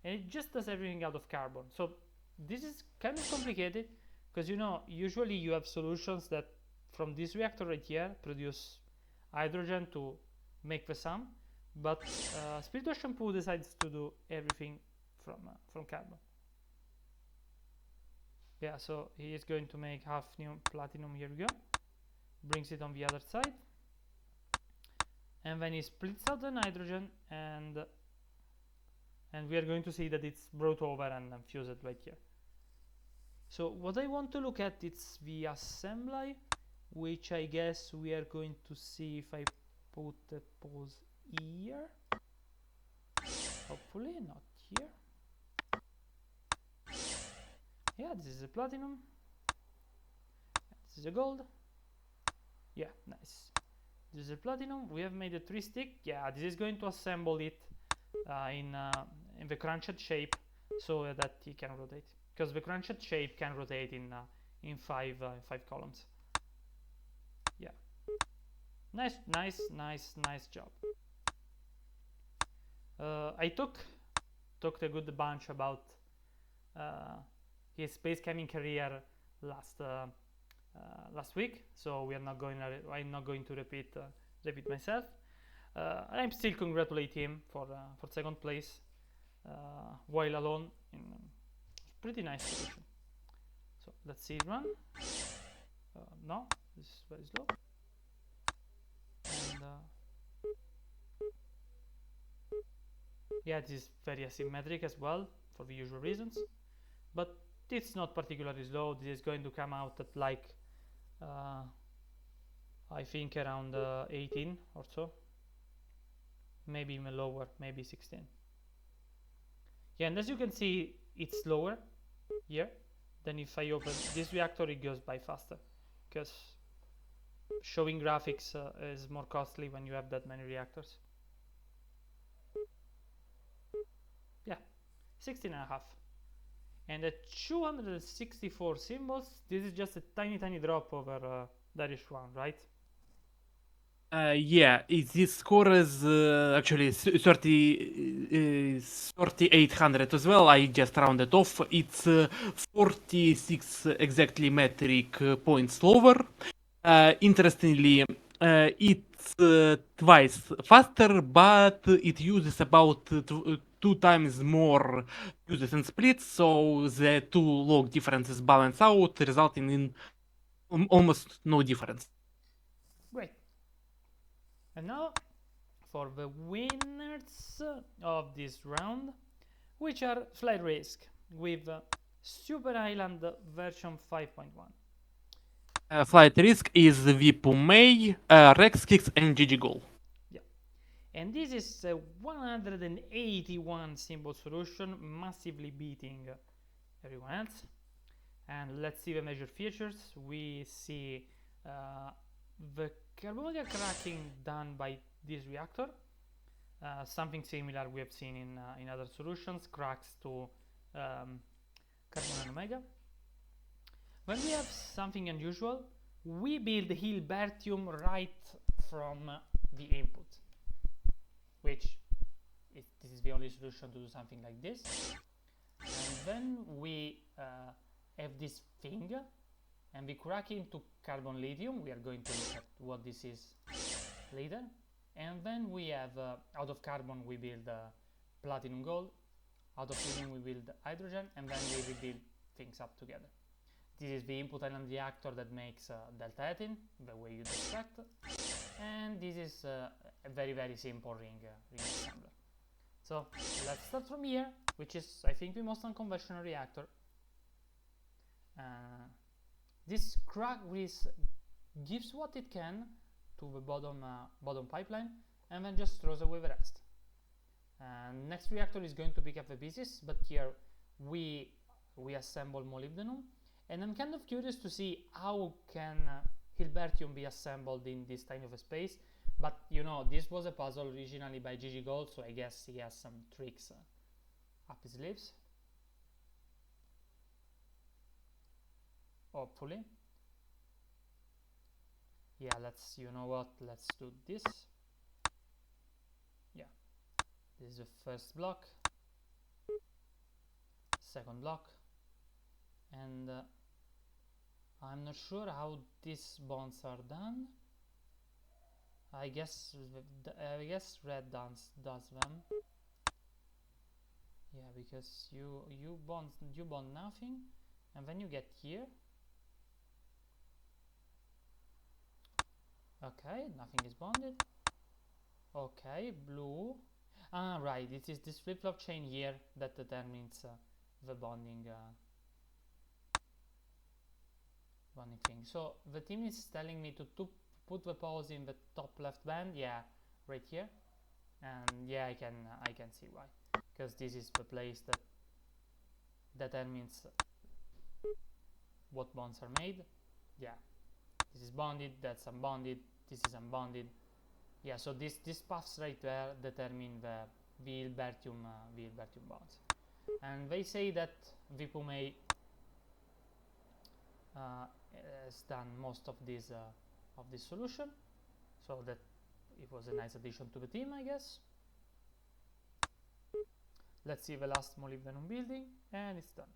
And it just does everything out of carbon. So this is kind of complicated, because usually you have solutions that from this reactor right here produce hydrogen to make the sum. But Spiritual Shampoo decides to do everything from carbon. Yeah, so he is going to make hafnium platinum. Here we go. Brings it on the other side, and then he splits out the nitrogen, and we are going to see that it's brought over and fused right here. So what I want to look at is the assembly, which I guess we are going to see if I put a pause here. Hopefully not here. Yeah, this is a platinum. This is a gold. Yeah, nice. This is a platinum. We have made a 3-stick. Yeah, this is going to assemble it in the crunched shape so that it can rotate, because the crunched shape can rotate in 5 columns. Yeah, nice job. I talked a good bunch about his SpaceChem career last week, so I'm not going to repeat myself. I'm still congratulate him for second place while alone in pretty nice position. So let's see it run. No, this is very slow. And yeah, it is very asymmetric as well for the usual reasons, but it's not particularly slow. This is going to come out at like I think around 18 or so, maybe even lower, maybe 16. Yeah, and as you can see, it's slower here. Then if I open this reactor, it goes by faster, because showing graphics is more costly when you have that many reactors. Yeah, 16.5. And at 264 symbols, this is just a tiny drop over Darius 1, right? Yeah, this score is actually 3800 as well. I just rounded off. It's 46 exactly metric points lower. Interestingly, it's twice faster, but it uses about 2 times more fuses and splits, so the 2 log differences balance out, resulting in almost no difference. Great. And now for the winners of this round, which are flight risk with Super Island version 5.1. Flight risk is Vipumei, Rex Kicks, and GG Yeah, and this is a 181 symbol solution, massively beating everyone else. And let's see the major features. We see the carbon model cracking done by this reactor. Something similar we have seen in other solutions, cracks to carbon and omega. When we have something unusual, we build Hilbertium right from the input, which this is the only solution to do something like this. And then we have this thing, and we crack into carbon lithium. We are going to look at what this is later. And then we have out of carbon we build platinum gold, out of lithium we build hydrogen, and then we rebuild things up together. This is the input island reactor that makes delta 18 the way you'd expect, and this is a very simple ring assembler. So let's start from here, which is I think the most unconventional reactor. This crack gives what it can to the bottom pipeline, and then just throws away the rest. Next reactor is going to pick up the pieces, but here we assemble molybdenum, and I'm kind of curious to see how can Hilbertium be assembled in this tiny of a space. But you know, this was a puzzle originally by GG Gold, so I guess he has some tricks up his sleeves. Hopefully. Yeah, you know what, let's do this. Yeah, this is the first block, second block, and I'm not sure how these bonds are done. I guess red does them. Yeah, because you bond nothing, and then you get here. Okay, nothing is bonded. Okay, blue. Right, it is this flip-flop chain here that determines the bonding thing. So the team is telling me to put the pose in the top left band. Yeah, right here. And yeah, I can see why, because this is the place that determines what bonds are made. Yeah, this is bonded, that's unbonded, this is unbonded. Yeah, so these paths right there determine the Hilbertium bonds, and they say that Vipumei has done most of this solution, so that it was a nice addition to the team, I guess. Let's see the last molybdenum building, and it's done.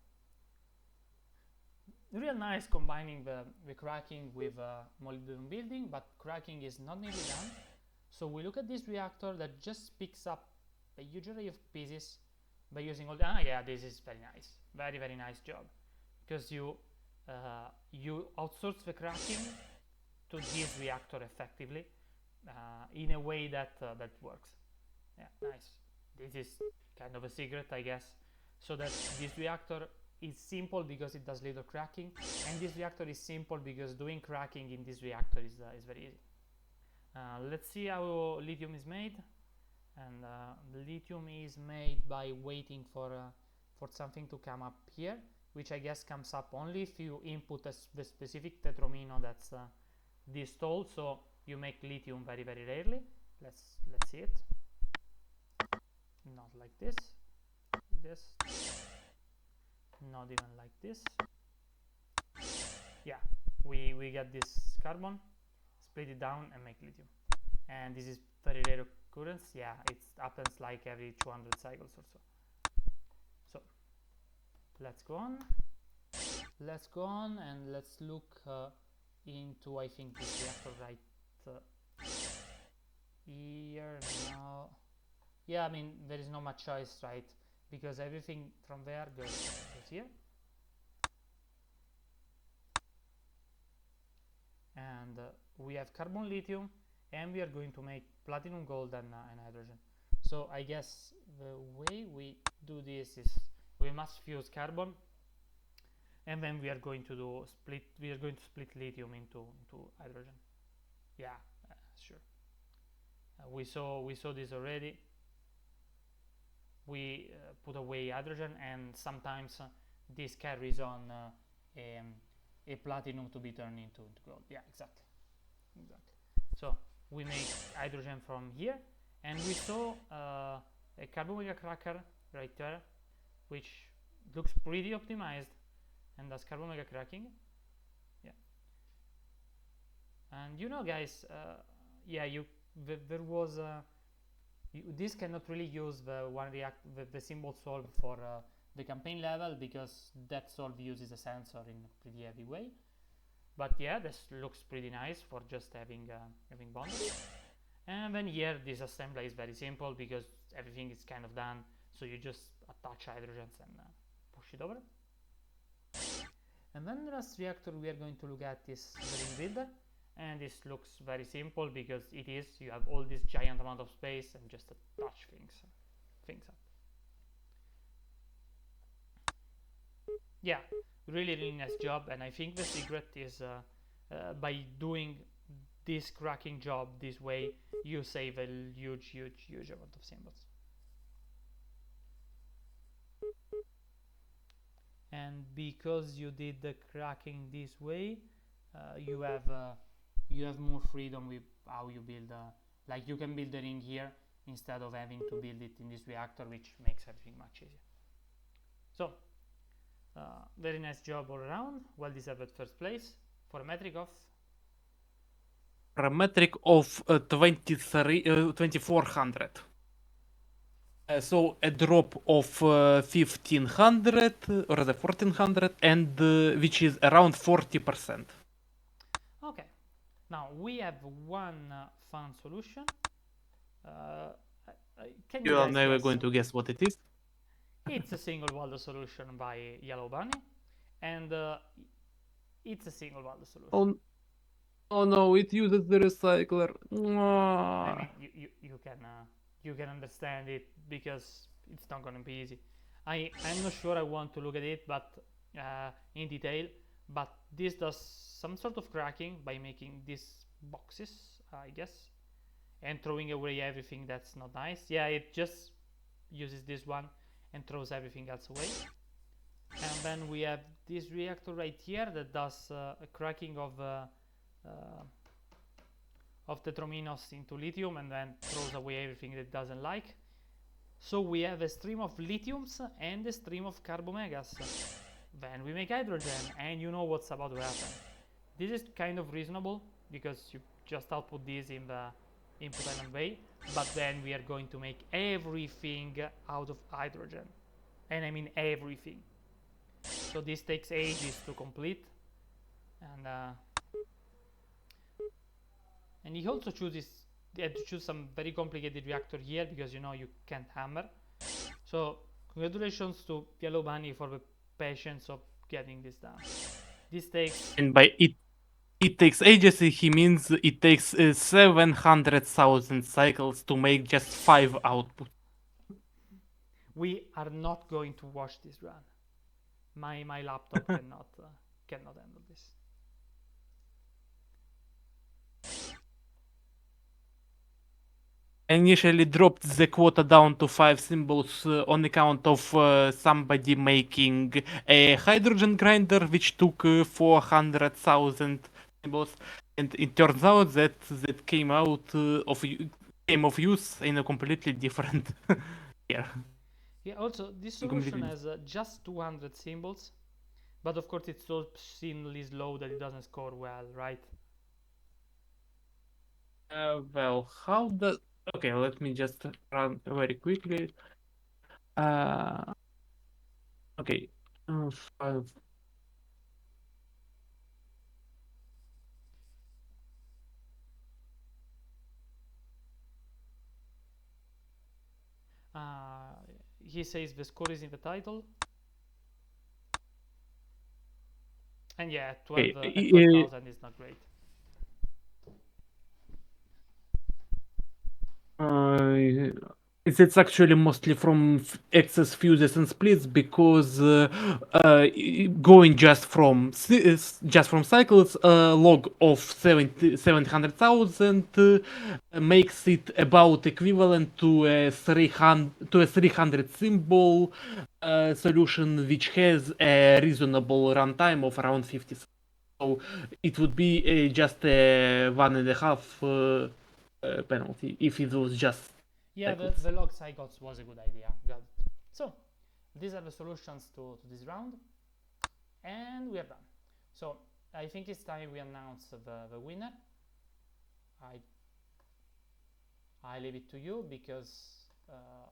Real nice combining the cracking with molybdenum building, but cracking is not nearly done. So we look at this reactor that just picks up a huge array of pieces by using all the, yeah, this is very nice, very nice job, because you outsource the cracking to this reactor effectively in a way that works. Yeah, nice. This is kind of a secret, I guess, so that this reactor is simple because it does little cracking, and this reactor is simple because doing cracking in this reactor is very easy. Let's see how lithium is made, and the lithium is made by waiting for something to come up here, which I guess comes up only if you input the specific tetromino that's this tall. So you make lithium very rarely. Let's see it. Not like this, not even like this. Yeah, we get this carbon, split it down and make lithium, and this is very rare occurrence. Yeah, it happens like every 200 cycles or so. So let's go on and let's look into, I think, this reactor right here now. Yeah, I mean, there is no much choice, right, because everything from there goes here, and we have carbon lithium, and we are going to make platinum gold and hydrogen. So I guess the way we do this is we must fuse carbon, and then we are going to do split. We are going to split lithium into hydrogen. Yeah, sure. We saw this already. We put away hydrogen, and sometimes this carries on a platinum to be turned into gold. Yeah, exactly. So we make hydrogen from here, and we saw a carbon mega cracker right there, which looks pretty optimized and does carbon mega cracking. Yeah, and guys, yeah, there was this cannot really use the symbol solve for the campaign level, because that solve uses a sensor in a pretty heavy way. But yeah, this looks pretty nice for just having bonds. And then here this assembly is very simple because everything is kind of done, so you just attach hydrogens and push it over. And then the last reactor we are going to look at is the ring grid, and this looks very simple because you have all this giant amount of space and just attach things up. Yeah, really nice job, and I think the secret is by doing this cracking job this way, you save a huge amount of symbols. And because you did the cracking this way, you have more freedom with how you build. Like you can build the ring here instead of having to build it in this reactor, which makes everything much easier. So very nice job all around. Well deserved first place for a metric of. For a metric of 2400. So a drop of 1500 or the 1400, and which is around 40%. Okay, now we have one fun solution. Can you are guys never guess? going to guess what it is. It's a single Waldo solution by Yellow Bunny, and it's a single Waldo solution. Oh no, it uses the recycler. I mean, you can understand it because it's not gonna be easy. I'm not sure I want to look at it, but in detail. But this does some sort of cracking by making these boxes, I guess, and throwing away everything that's not nice. Yeah, it just uses this one and throws everything else away. And then we have this reactor right here that does a cracking of tetrominos into lithium and then throws away everything that it doesn't like. So we have a stream of lithiums and a stream of carbomegas. Then we make hydrogen, and you know what's about to happen. This is kind of reasonable because you just output this in the input element way, but then we are going to make everything out of hydrogen, and I mean everything. So this takes ages to complete, and he also had to choose some very complicated reactor here because you can't hammer. So congratulations to Yellow Bunny for the patience of getting this done. This takes, And by it takes ages, he means it takes 700,000 cycles to make just 5 output. we are not going to watch this run. My laptop cannot handle this. Initially dropped the quota down to 5 symbols on account of somebody making a hydrogen grinder which took 400,000 symbols, and it turns out that came out of use in a completely different year. Yeah, also this solution has just 200 symbols, but of course it's so obscenely slow that it doesn't score well, right? Well, how does... Okay, let me just run very quickly. Okay, 5. He says the score is in the title. And yeah, 12,000 is not great. That's actually mostly from excess fuses and splits, because going just from cycles, log of 700,000 makes it about equivalent to a 300 symbol solution, which has a reasonable runtime of around 50 seconds. So it would be just a 1.5 penalty if it was just Yeah, cycles. the log cycles was a good idea. Got it. So these are the solutions to this round, and we are done. So I think it's time we announce the winner. I leave it to you because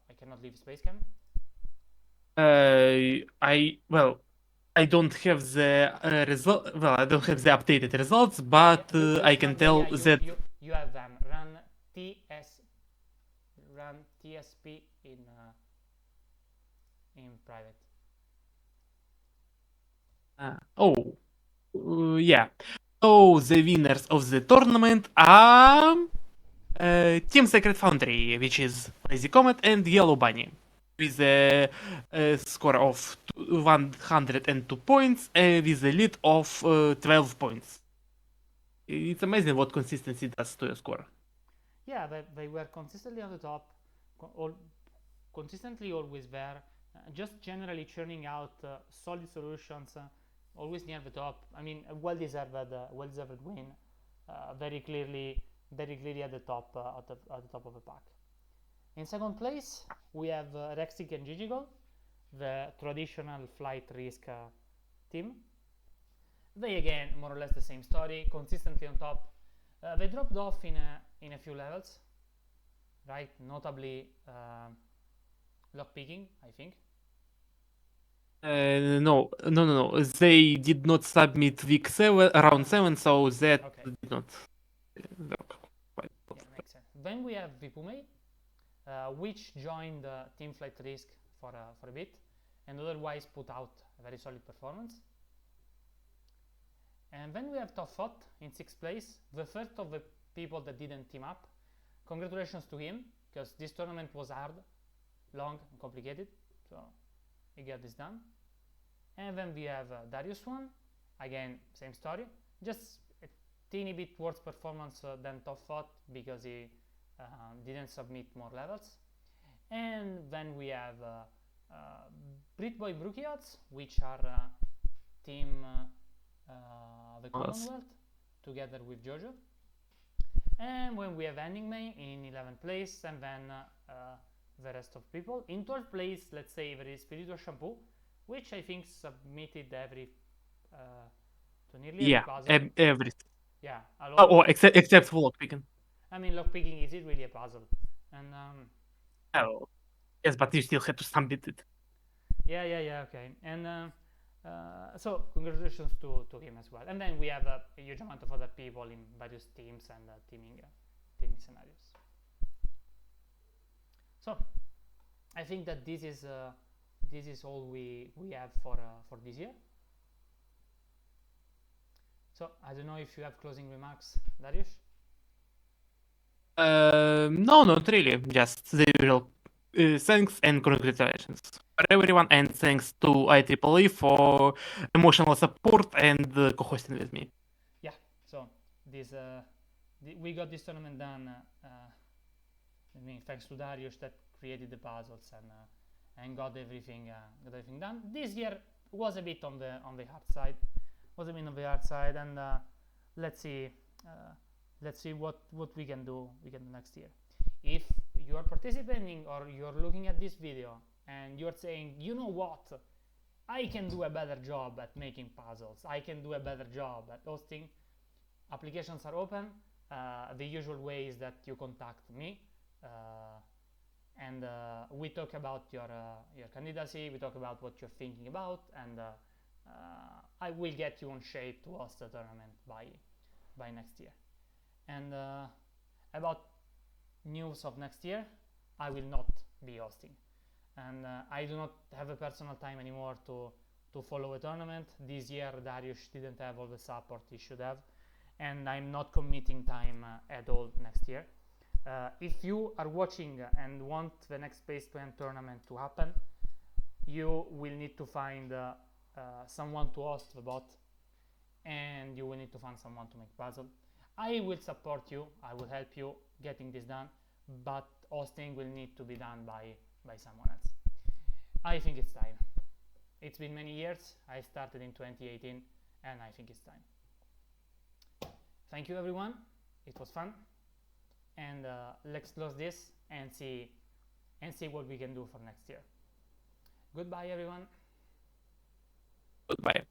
I cannot leave SpaceChem. I don't have the result. Well, I don't have the updated results, but I can tell that You have them. Run TSP in private. oh, yeah. So the winners of the tournament are Team Sacred Foundry, which is Lazy Comet and Yellow Bunny, with a score of 102 points, with a lead of 12 points. It's amazing what consistency does to a score. Yeah, they were consistently on the top, consistently always there, just generally churning out solid solutions, always near the top. I mean, a well-deserved win, very clearly at the top at the top of the pack. In second place, we have Rexic and Gigigo, the traditional flight risk team. They again more or less the same story, consistently on top. They dropped off in a few levels, right? Notably lockpicking, I think. No. They did not submit week 7, round 7, so that did not work quite well. Yeah, makes sense. Then we have Vipume, which joined Team Flight Risk for a bit, and otherwise put out a very solid performance. And then we have Toffot in 6th place, the first of the people that didn't team up. Congratulations to him, because this tournament was hard, long, and complicated, so he got this done. And then we have Darius One, again, same story, just a teeny bit worse performance than Toffot, because he didn't submit more levels. And then we have Britboy Brookiats, which are team the Commonwealth, together with Jojo. And when we have Ending May in 11th place, and then the rest of people. In 12th place, let's say there is Spiritual Shampoo, which I think submitted to nearly every puzzle. Every. Yeah, except for lockpicking. I mean, lockpicking, is it really a puzzle? And oh, yes, but you still have to submit it. Yeah, okay. And so congratulations to him as well. And then we have a huge amount of other people in various teams and teaming scenarios. So I think that this is all we have for this year. So I don't know if you have closing remarks, Darius. No, not really. Just the usual thanks and congratulations for everyone, and thanks to IEEE for emotional support and co-hosting with me. Yeah. So this we got this tournament done. I mean, thanks to Darius that created the puzzles and got everything done. This year was a bit on the hard side. And let's see what we can do next year. If you are participating or you're looking at this video and you're saying, you know what, I can do a better job at making puzzles, I can do a better job at hosting, applications are open. The usual way is that you contact me, and we talk about your candidacy, we talk about what you're thinking about, and I will get you on shape to host the tournament by next year. And about news of next year, I will not be hosting, and I do not have a personal time anymore to follow a tournament. This year Darius didn't have all the support he should have, and I'm not committing time at all next year. If you are watching and want the next SpaceChem tournament to happen, you will need to find someone to host the bot, and you will need to find someone to make puzzle. I will support you, I will help you getting this done, but hosting will need to be done by someone else. I think it's time. It's been many years. I started in 2018 and I think it's time. Thank you everyone, it was fun, and let's close this and see what we can do for next year. Goodbye everyone. Goodbye.